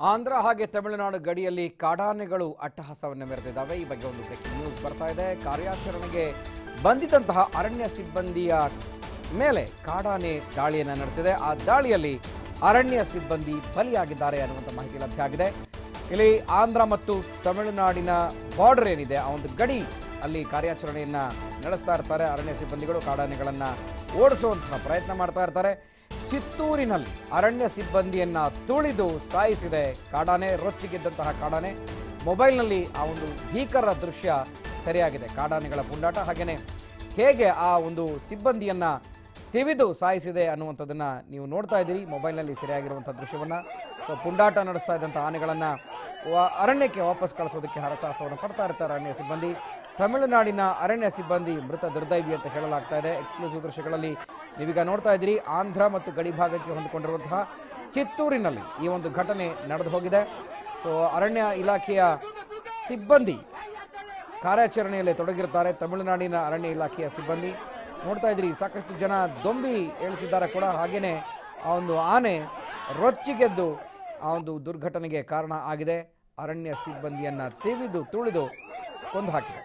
ಆಂಧ್ರ ಹಾಗೆ ತಮಿಳುನಾಡು ಗಡಿಯಲ್ಲಿ ಕಾಡಾನೆಗಳು ಅಟ್ಟಹಾಸವನ್ನು ಮೆರೆದಿದ್ದಾವೆ. ಈ ಬಗ್ಗೆ ಒಂದು ಬ್ರೇಕಿಂಗ್ ನ್ಯೂಸ್ ಬರ್ತಾ ಇದೆ. ಕಾರ್ಯಾಚರಣೆಗೆ ಬಂದಿದ್ದಂತಹ ಅರಣ್ಯ ಸಿಬ್ಬಂದಿಯ ಮೇಲೆ ಕಾಡಾನೆ ದಾಳಿಯನ್ನು ನಡೆಸಿದೆ. ಆ ದಾಳಿಯಲ್ಲಿ ಅರಣ್ಯ ಸಿಬ್ಬಂದಿ ಬಲಿಯಾಗಿದ್ದಾರೆ ಅನ್ನುವಂಥ ಮಾಹಿತಿ ಲಭ್ಯ ಆಗಿದೆ. ಇಲ್ಲಿ ಆಂಧ್ರ ಮತ್ತು ತಮಿಳುನಾಡಿನ ಬಾರ್ಡರ್ ಏನಿದೆ ಆ ಒಂದು ಗಡಿ ಅಲ್ಲಿ ಕಾರ್ಯಾಚರಣೆಯನ್ನ ನಡೆಸ್ತಾ ಇರ್ತಾರೆ. ಅರಣ್ಯ ಸಿಬ್ಬಂದಿಗಳು ಕಾಡಾನೆಗಳನ್ನು ಓಡಿಸುವಂತಹ ಪ್ರಯತ್ನ ಮಾಡ್ತಾ ಇರ್ತಾರೆ. ಚಿತ್ತೂರಿನಲ್ಲಿ ಅರಣ್ಯ ಸಿಬ್ಬಂದಿಯನ್ನ ತುಳಿದು ಸಾಯಿಸಿದೆ ಕಾಡಾನೆ. ರೊಚ್ಚಿಗೆದ್ದಂತಹ ಕಾಡಾನೆ. ಮೊಬೈಲ್ನಲ್ಲಿ ಆ ಒಂದು ಭೀಕರ ದೃಶ್ಯ ಸರಿಯಾಗಿದೆ. ಕಾಡಾನೆಗಳ ಪುಂಡಾಟ ಹಾಗೇನೆ ಹೇಗೆ ಆ ಒಂದು ಸಿಬ್ಬಂದಿಯನ್ನ ತಿವಿದು ಸಾಯಿಸಿದೆ ಅನ್ನುವಂಥದ್ದನ್ನ ನೀವು ನೋಡ್ತಾ ಇದ್ದೀರಿ ಮೊಬೈಲ್ನಲ್ಲಿ ಸರಿಯಾಗಿರುವಂಥ ದೃಶ್ಯವನ್ನ. ಸೊ ಪುಂಡಾಟ ನಡೆಸ್ತಾ ಇದ್ದಂಥ ಆನೆಗಳನ್ನು ಅರಣ್ಯಕ್ಕೆ ವಾಪಸ್ ಕಳಿಸೋದಕ್ಕೆ ಹರಸಾಹಸವನ್ನು ಪಡ್ತಾ ಇರ್ತಾರೆ ಅರಣ್ಯ ಸಿಬ್ಬಂದಿ. ತಮಿಳುನಾಡಿನ ಅರಣ್ಯ ಸಿಬ್ಬಂದಿ ಮೃತ ದುರ್ದೈವಿ ಅಂತ ಹೇಳಲಾಗ್ತಾ ಇದೆ. ಎಕ್ಸ್ಕ್ಲೂಸಿವ್ ದೃಶ್ಯಗಳಲ್ಲಿ ನೀವೀಗ ನೋಡ್ತಾ ಇದ್ದೀರಿ. ಆಂಧ್ರ ಮತ್ತು ಗಡಿ ಭಾಗಕ್ಕೆ ಹೊಂದಿಕೊಂಡಿರುವಂತಹ ಚಿತ್ತೂರಿನಲ್ಲಿ ಈ ಒಂದು ಘಟನೆ ನಡೆದು ಹೋಗಿದೆ. ಸೊ ಅರಣ್ಯ ಇಲಾಖೆಯ ಸಿಬ್ಬಂದಿ ಕಾರ್ಯಾಚರಣೆಯಲ್ಲಿ ತೊಡಗಿರ್ತಾರೆ. ತಮಿಳುನಾಡಿನ ಅರಣ್ಯ ಇಲಾಖೆಯ ಸಿಬ್ಬಂದಿ ನೋಡ್ತಾ ಇದ್ದೀರಿ. ಸಾಕಷ್ಟು ಜನ ದೊಂಬಿ ಏಳಿಸಿದ್ದಾರೆ ಕೂಡ. ಹಾಗೇನೆ ಆ ಒಂದು ಆನೆ ರೊಚ್ಚಿಗೆದ್ದು ಆ ಒಂದು ದುರ್ಘಟನೆಗೆ ಕಾರಣ ಆಗಿದೆ. ಅರಣ್ಯ ಸಿಬ್ಬಂದಿಯನ್ನ ತಿವಿದು ತುಳಿದು ಕೊಂದು ಹಾಕಿದೆ.